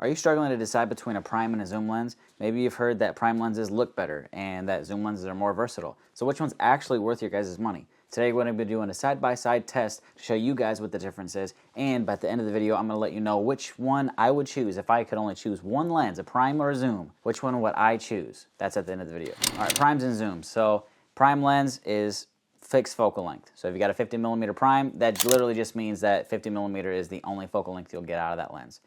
Are you struggling to decide between a prime and a zoom lens? Maybe you've heard that prime lenses look better and that zoom lenses are more versatile. So which one's actually worth your guys' money? Today we're going to be doing a side-by-side test to show you guys what the difference is, and by the end of the video I'm going to let you know which one I would choose. If I could only choose one lens, a prime or a zoom, which one would I choose? That's at the end of the video. Alright, primes and zooms. So prime lens is fixed focal length. So if you got a 50mm prime, that literally just means that 50mm is the only focal length you'll get out of that lens.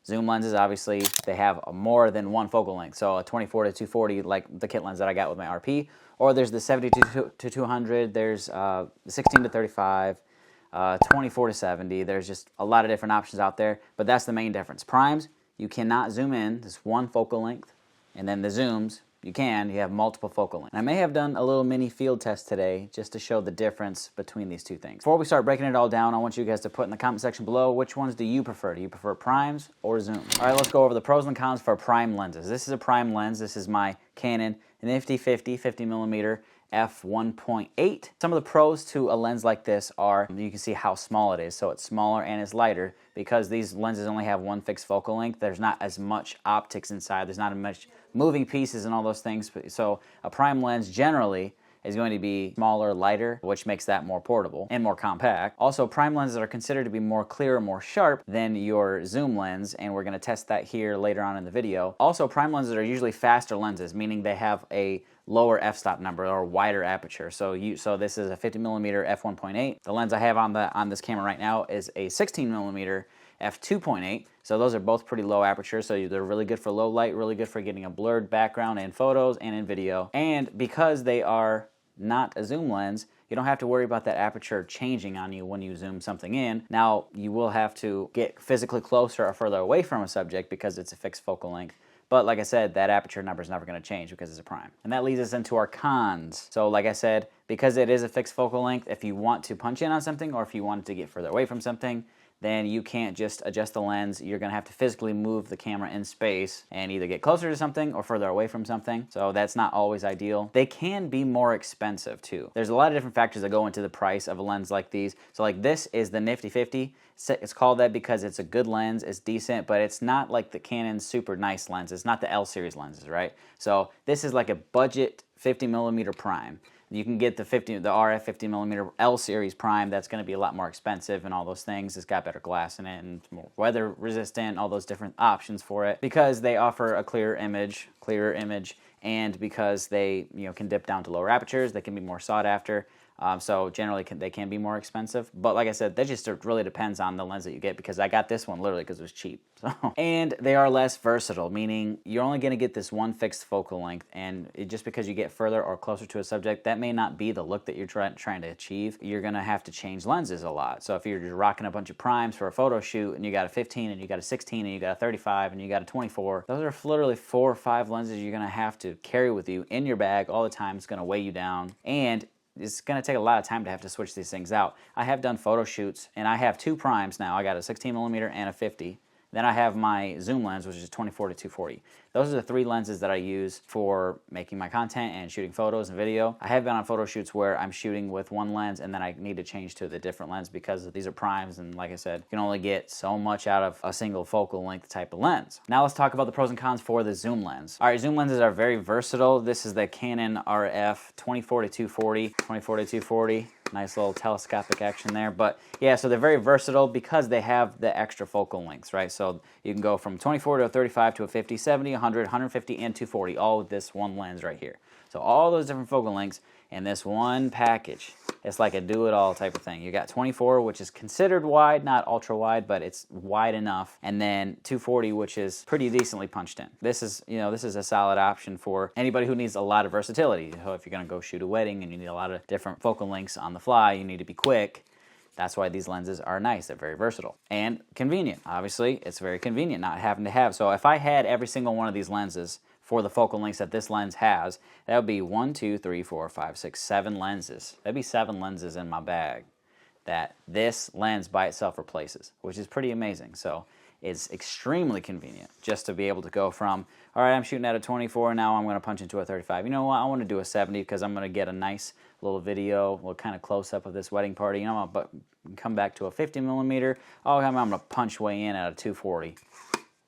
Zoom lenses, obviously, they have more than one focal length. So a 24 to 240, like the kit lens that I got with my RP, or there's the 70 to 200, there's 16 to 35, 24 to 70. There's just a lot of different options out there, but that's the main difference. Primes, you cannot zoom in, this one focal length, and then the zooms, you have multiple focal lengths. I may have done a little mini field test today just to show the difference between these two things. Before we start breaking it all down, I want you guys to put in the comment section below which ones do you prefer? Do you prefer primes or zooms? All right, let's go over the pros and cons for prime lenses. This is a prime lens. This is my Canon Nifty 50mm f1.8. Some of the pros to a lens like this are you can see how small it is. So it's smaller and it's lighter because these lenses only have one fixed focal length. There's not as much optics inside. There's not as much moving pieces and all those things. So a prime lens generally is going to be smaller, lighter, which makes that more portable and more compact. Also, prime lenses are considered to be more clear, more sharp than your zoom lens, and we're going to test that here later on in the video. Also, prime lenses are usually faster lenses, meaning they have a lower f-stop number or wider aperture. So this is a 50mm f1.8. The lens I have on this camera right now is a 16mm f2.8. So those are both pretty low aperture, so they're really good for low light, really good for getting a blurred background in photos and in video. And because they are not a zoom lens, you don't have to worry about that aperture changing on you when you zoom something in. Now, you will have to get physically closer or further away from a subject because it's a fixed focal length. But like I said, that aperture number is never going to change because it's a prime. And that leads us into our cons. So like I said, because it is a fixed focal length, if you want to punch in on something or if you want to get further away from something, then you can't just adjust the lens. You're going to have to physically move the camera in space and either get closer to something or further away from something. So that's not always ideal. They can be more expensive too. There's a lot of different factors that go into the price of a lens like these. So like this is the Nifty 50. It's called that because it's a good lens, it's decent, but it's not like the Canon super nice lens. It's not the L series lenses, right? So this is like a budget 50mm prime. You can get the RF 50mm L series prime. That's going to be a lot more expensive and all those things. It's got better glass in it and it's more weather resistant, all those different options for it because they offer a clearer image, and because they can dip down to lower apertures, they can be more sought after. So generally they can be more expensive, but like I said, that just really depends on the lens that you get because I got this one literally because it was cheap. And they are less versatile, meaning you're only going to get this one fixed focal length, and just because you get further or closer to a subject, that may not be the look that you're trying to achieve. You're going to have to change lenses a lot. So if you're just rocking a bunch of primes for a photo shoot and you got a 15 and you got a 16 and you got a 35 and you got a 24, those are literally 4 or 5 lenses you're going to have to carry with you in your bag all the time. It's going to weigh you down, and it's going to take a lot of time to have to switch these things out. I have done photo shoots, and I have 2 primes now. I got a 16mm and a 50. Then I have my zoom lens, which is 24 to 240. Those are the 3 lenses that I use for making my content and shooting photos and video. I have been on photo shoots where I'm shooting with one lens and then I need to change to the different lens because these are primes, and like I said, you can only get so much out of a single focal length type of lens. Now let's talk about the pros and cons for the zoom lens. All right, zoom lenses are very versatile. This is the Canon RF 24 to 240. Nice little telescopic action there. But yeah, so they're very versatile because they have the extra focal lengths, right? So you can go from 24 to a 35 to a 50, 70, 100, 150, and 240, all with this one lens right here. So all those different focal lengths in this one package. It's like a do-it-all type of thing. You got 24, which is considered wide, not ultra-wide, but it's wide enough, and then 240, which is pretty decently punched in. This is a solid option for anybody who needs a lot of versatility. So if you're going to go shoot a wedding and you need a lot of different focal lengths on the fly, you need to be quick. That's why these lenses are nice. They're very versatile and convenient. Obviously, it's very convenient not having to have. So if I had every single one of these lenses for the focal lengths that this lens has, that would be 1, 2, 3, 4, 5, 6, 7 lenses. That'd be 7 lenses in my bag that this lens by itself replaces, which is pretty amazing. So it's extremely convenient just to be able to go from, all right, I'm shooting at a 24, now I'm going to punch into a 35. You know what, I want to do a 70 because I'm going to get a nice little video, a little kind of close-up of this wedding party. You know, but come back to a 50mm. Oh, I'm going to punch way in at a 240.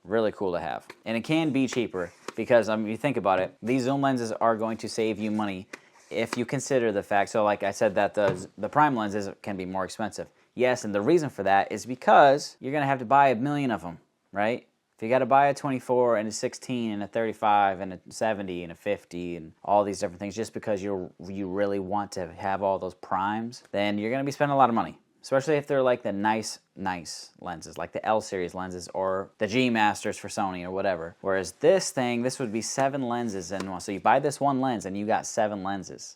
really cool to have. And it can be cheaper because you think about it, these zoom lenses are going to save you money if you consider the fact, so like I said, that the prime lenses can be more expensive. Yes, and the reason for that is because you're going to have to buy 1 million of them, right? If you got to buy a 24 and a 16 and a 35 and a 70 and a 50 and all these different things just because you really want to have all those primes, then you're going to be spending a lot of money. Especially if they're like the nice lenses, like the L series lenses or the G Masters for Sony or whatever. Whereas this would be 7 lenses in one. So you buy this one lens and you got 7 lenses.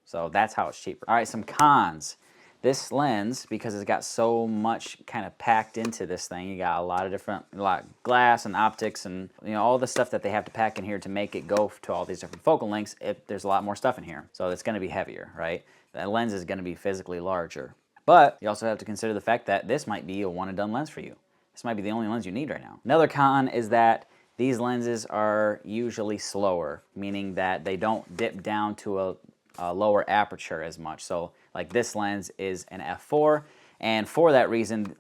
So that's how it's cheaper. All right, some cons. This lens, because it's got so much kind of packed into this thing, you got a lot of glass and optics and all the stuff that they have to pack in here to make it go to all these different focal lengths. There's a lot more stuff in here. So it's going to be heavier, right? That lens is going to be physically larger. But you also have to consider the fact that this might be a one and done lens for you. This might be the only lens you need right now. Another con is that these lenses are usually slower, meaning that they don't dip down to a lower aperture as much. So like this lens is an f4, and for that reason,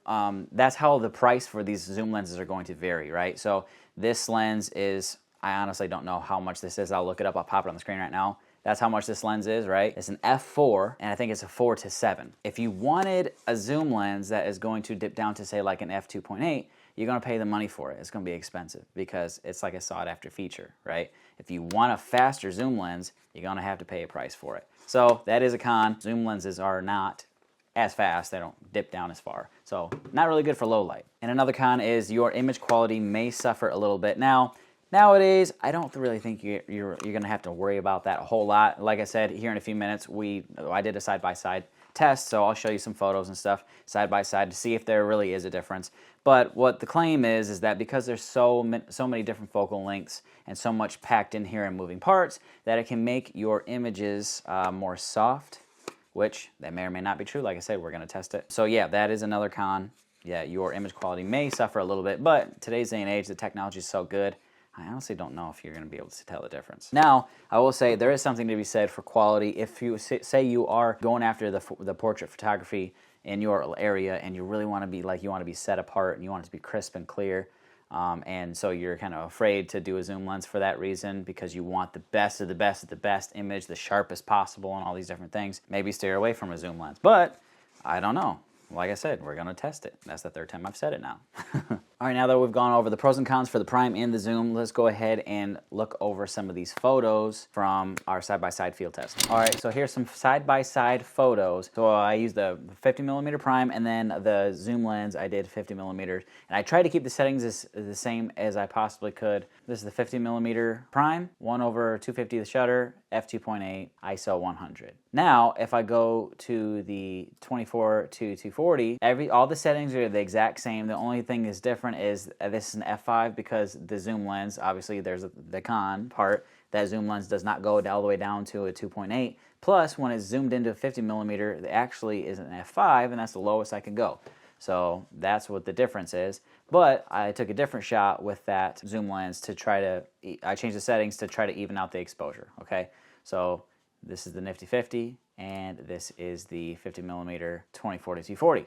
that's how the price for these zoom lenses are going to vary, right? So this lens is, I honestly don't know how much this is. I'll look it up. I'll pop it on the screen right now. That's how much this lens is, right? It's an f4, and I think it's a 4-7. If you wanted a zoom lens that is going to dip down to, say, like an f2.8, you're going to pay the money for it. It's going to be expensive because it's like a sought-after feature, right? If you want a faster zoom lens, you're going to have to pay a price for it. So that is a con. Zoom lenses are not as fast. They don't dip down as far. So not really good for low light. And another con is your image quality may suffer a little bit. Now, nowadays, I don't really think you're going to have to worry about that a whole lot. Like I said, here in a few minutes, I did a side-by-side test, so I'll show you some photos and stuff side-by-side to see if there really is a difference. But what the claim is that because there's so many different focal lengths and so much packed in here and moving parts, that it can make your images more soft, which that may or may not be true. Like I said, we're going to test it. So yeah, that is another con. Yeah, your image quality may suffer a little bit, but today's day and age, the technology is so good, I honestly don't know if you're going to be able to tell the difference. Now, I will say there is something to be said for quality. If you say you are going after the portrait photography in your area and you really want to be you want to be set apart and you want it to be crisp and clear, and so you're kind of afraid to do a zoom lens for that reason because you want the best of the best of the best image, the sharpest possible and all these different things, maybe steer away from a zoom lens. But I don't know. Like I said, we're going to test it. That's the 3rd time I've said it now. All right, now that we've gone over the pros and cons for the prime and the zoom, let's go ahead and look over some of these photos from our side-by-side field test. All right, so here's some side-by-side photos. So I used the 50mm prime, and then the zoom lens, I did 50mm. And I tried to keep the settings the same as I possibly could. This is the 50mm prime, 1/250 the shutter, f2.8, ISO 100. Now, if I go to the 24-240, all the settings are the exact same. The only thing is different is this is an f5 because the zoom lens, obviously there's the con part, that zoom lens does not go all the way down to a 2.8. Plus, when it's zoomed into a 50mm, it actually is an f5, and that's the lowest I can go. So that's what the difference is. But I took a different shot with that zoom lens to I changed the settings to try to even out the exposure, okay? So this is the nifty 50, and this is the 50mm 24-240.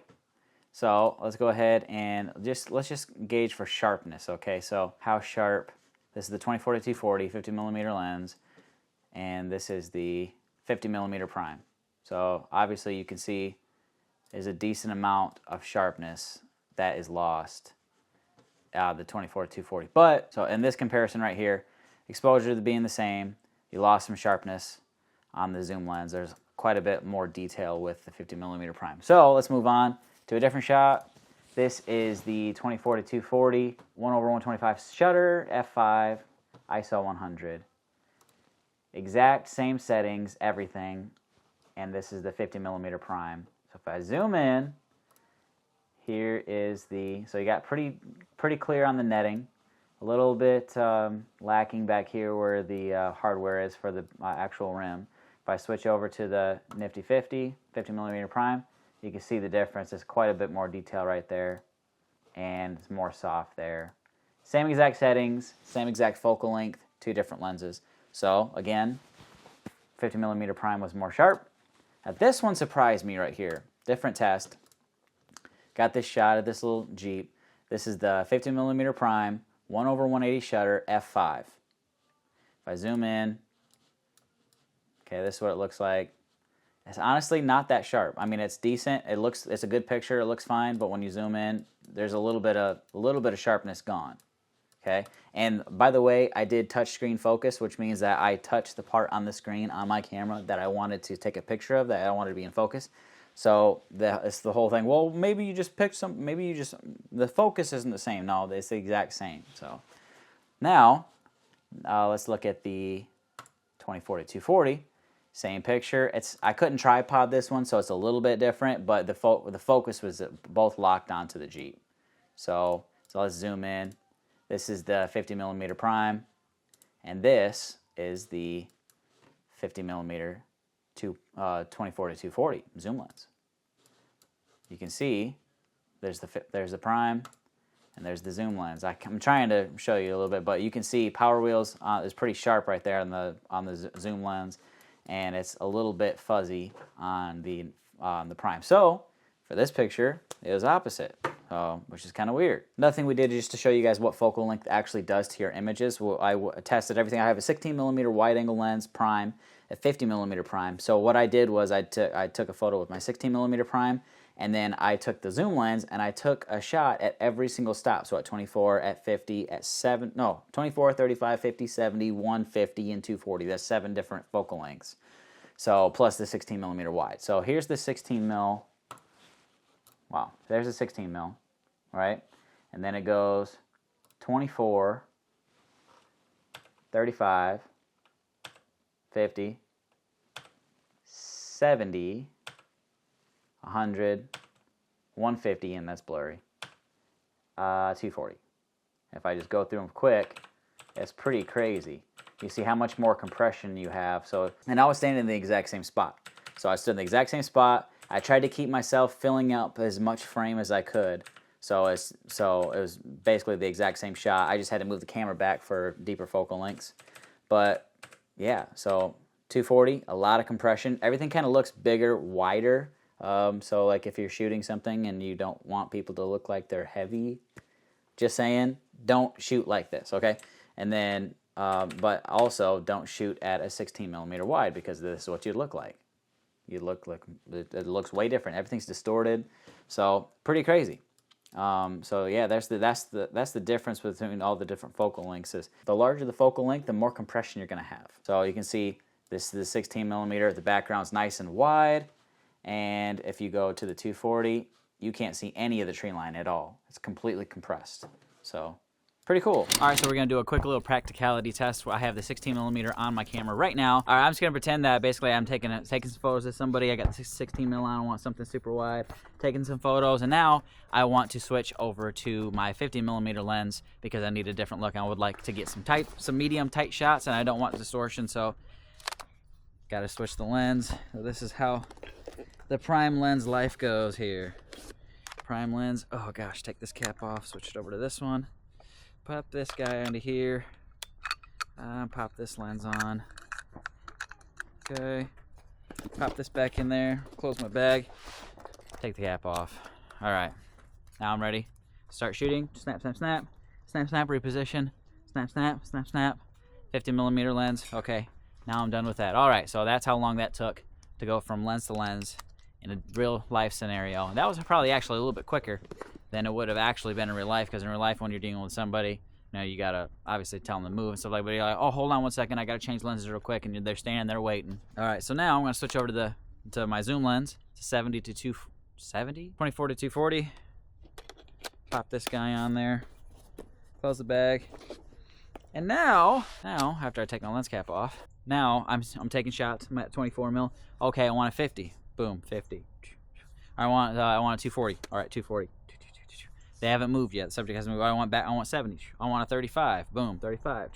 So let's go ahead and let's just gauge for sharpness, okay? So how sharp, this is the 24-240 50mm lens, and this is the 50mm prime. So obviously you can see there's a decent amount of sharpness that is lost out of the 24-240. But, so in this comparison right here, exposure being the same, you lost some sharpness on the zoom lens. There's quite a bit more detail with the 50mm prime. So let's move on to a different shot. This is the 24-240 1/125 shutter, f5, ISO 100. Exact same settings, everything, and this is the 50mm prime. So if I zoom in, here is so you got pretty clear on the netting, a little bit lacking back here where the hardware is for the actual rim. If I switch over to the nifty 50mm prime, you can see the difference. There's quite a bit more detail right there, and it's more soft there. Same exact settings, same exact focal length, 2 different lenses. So again, 50mm prime was more sharp. Now this one surprised me right here. Different test. Got this shot of this little Jeep. This is the 50mm prime, 1/180 shutter, f5. If I zoom in, okay, this is what it looks like. It's honestly not that sharp. I mean, it's decent. It's a good picture. It looks fine, but when you zoom in, there's a little bit of sharpness gone. Okay, and by the way, I did touchscreen focus, which means that I touched the part on the screen on my camera that I wanted to take a picture of, that I wanted to be in focus. So it's the whole thing. Well, maybe you just picked some. Maybe you just the focus isn't the same. No, it's the exact same. So now let's look at the 24-240. Same picture. I couldn't tripod this one, so it's a little bit different. But the focus was both locked onto the Jeep. So let's zoom in. This is the 50mm prime, and this is the 50mm 24-240 zoom lens. You can see there's the prime, and there's the zoom lens. I'm trying to show you a little bit, but you can see Power Wheels is pretty sharp right there on the zoom lens, and it's a little bit fuzzy on the prime. So for this picture, it was opposite. Which is kind of weird. Another thing we did just to show you guys what focal length actually does to your images. I tested everything. I have a 16mm wide-angle lens prime, a 50mm prime. So what I did was I took a photo with my 16mm prime, and then I took the zoom lens and I took a shot at every single stop. So at 24, at 50, at 24, 35, 50, 70, 150, and 240. That's 7 different focal lengths. So plus the 16mm wide. So here's the 16mm. Wow, there's a 16mm, right? And then it goes 24, 35, 50, 70, 100, 150, and that's blurry, 240. If I just go through them quick, it's pretty crazy. You see how much more compression you have. And I was standing in the exact same spot. So I stood in the exact same spot. I tried to keep myself filling up as much frame as I could. So it was basically the exact same shot. I just had to move the camera back for deeper focal lengths. But yeah, so 240, a lot of compression. Everything kind of looks bigger, wider. So like if you're shooting something and you don't want people to look like they're heavy, just saying, don't shoot like this, okay? And then, but also don't shoot at a 16mm wide, because this is what you'd look like. It looks way different. Everything's distorted, so pretty crazy. So yeah, that's the difference between all the different focal lengths. Is the larger the focal length, the more compression you're going to have. So you can see this is the 16mm. The background's nice and wide, and if you go to the 240, you can't see any of the tree line at all. It's completely compressed. So pretty cool. All right, so we're going to do a quick little practicality test. I have the 16mm on my camera right now. All right, I'm just going to pretend that basically I'm taking some photos of somebody. I got the 16mm on. I want something super wide. Taking some photos, and now I want to switch over to my 50mm lens because I need a different look. I would like to get some medium tight shots, and I don't want distortion, so got to switch the lens. So this is how the prime lens life goes here. Prime lens. Oh gosh, take this cap off. Switch it over to this one. Pop this guy onto here. Pop this lens on. Okay. Pop this back in there. Close my bag. Take the cap off. All right. Now I'm ready. Start shooting. Snap, snap, snap. Snap, snap, reposition. Snap, snap, snap, snap. 50mm lens. Okay. Now I'm done with that. All right. So that's how long that took to go from lens to lens in a real life scenario. And that was probably actually a little bit quicker than it would have actually been in real life, because in real life, when you're dealing with somebody, you know, you gotta obviously tell them to move and stuff like that. But you're like, oh, hold on 1 second, I gotta change lenses real quick, and they're standing there waiting. All right, so now I'm gonna switch over to my zoom lens, to 24-240. Pop this guy on there, close the bag, and now after I take my lens cap off, now I'm taking shots. I'm at 24mm. Okay, I want a 50. Boom, 50. I want a 240. All right, 240. They haven't moved yet. The subject hasn't moved. I want 70. I want a 35. Boom, 35.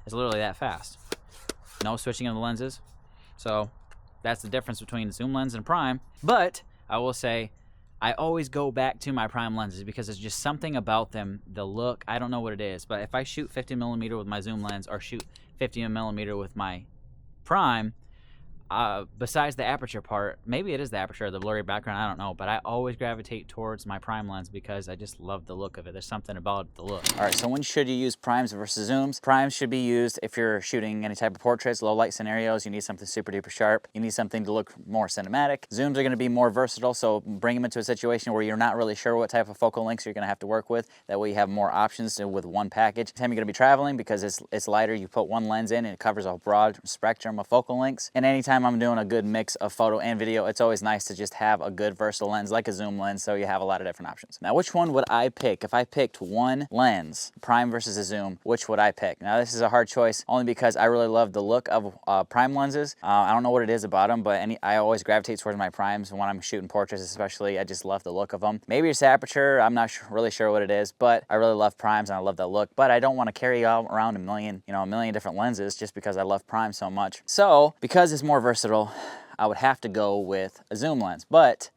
It's literally that fast. No switching of the lenses. So that's the difference between the zoom lens and prime. But I will say, I always go back to my prime lenses because there's just something about them, the look. I don't know what it is, but if I shoot 50mm with my zoom lens or shoot 50mm with my prime, besides the aperture part, maybe it is the aperture or the blurry background, I don't know, but I always gravitate towards my prime lens because I just love the look of it. There's something about the look. All right, so when should you use primes versus zooms? Primes should be used if you're shooting any type of portraits, low light scenarios. You need something super duper sharp. You need something to look more cinematic. Zooms are gonna be more versatile, so bring them into a situation where you're not really sure what type of focal lengths you're gonna have to work with. That way you have more options with one package. Anytime you're gonna be traveling, because it's lighter, you put one lens in and it covers a broad spectrum of focal lengths. And anytime I'm doing a good mix of photo and video, it's always nice to just have a good versatile lens like a zoom lens, so you have a lot of different options. Now, which one would I pick? If I picked one lens, prime versus a zoom, which would I pick? Now, this is a hard choice only because I really love the look of prime lenses. I don't know what it is about them, but I always gravitate towards my primes when I'm shooting portraits, especially. I just love the look of them. Maybe it's aperture, I'm not really sure what it is, but I really love primes and I love that look. But I don't want to carry around a million different lenses just because I love primes so much. So, because it's more versatile, I would have to go with a zoom lens. But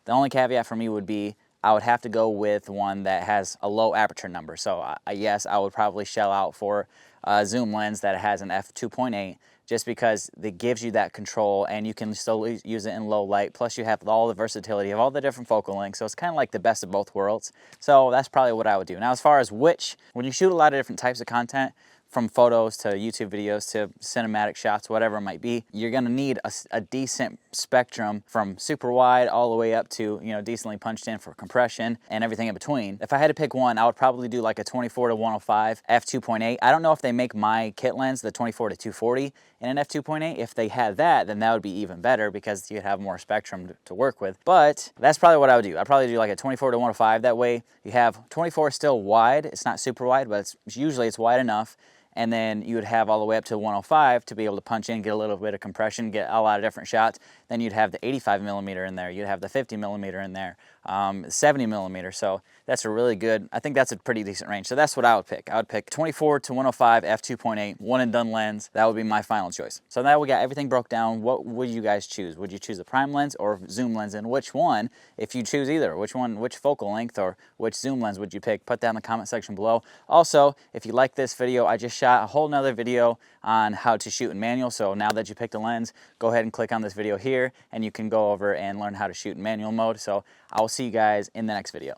the only caveat for me would be I would have to go with one that has a low aperture number. So yes, I would probably shell out for a zoom lens that has an f2.8 just because it gives you that control and you can still use it in low light. Plus you have all the versatility of all the different focal lengths. So it's kind of like the best of both worlds. So that's probably what I would do. Now, as far as when you shoot a lot of different types of content, from photos to YouTube videos to cinematic shots, whatever it might be, you're gonna need a decent spectrum from super wide all the way up to, decently punched in for compression and everything in between. If I had to pick one, I would probably do like a 24 to 105 f2.8. I don't know if they make my kit lens, the 24 to 240 in an f2.8. If they had that, then that would be even better because you'd have more spectrum to work with. But that's probably what I would do. I'd probably do like a 24 to 105. That way you have 24 still wide. It's not super wide, but usually it's wide enough. And then you would have all the way up to 105 to be able to punch in, get a little bit of compression, get a lot of different shots. Then you'd have the 85 millimeter in there. You'd have the 50 millimeter in there, 70 millimeter. So that's a really good, I think that's a pretty decent range. So that's what I would pick. I would pick 24 to 105 f2.8, one and done lens. That would be my final choice. So now we got everything broke down. What would you guys choose? Would you choose a prime lens or zoom lens? And which one, if you choose either, which focal length or which zoom lens would you pick? Put that in the comment section below. Also, if you like this video, I just shot a whole nother video on how to shoot in manual. So now that you picked a lens, go ahead and click on this video here and you can go over and learn how to shoot in manual mode. So I will see you guys in the next video.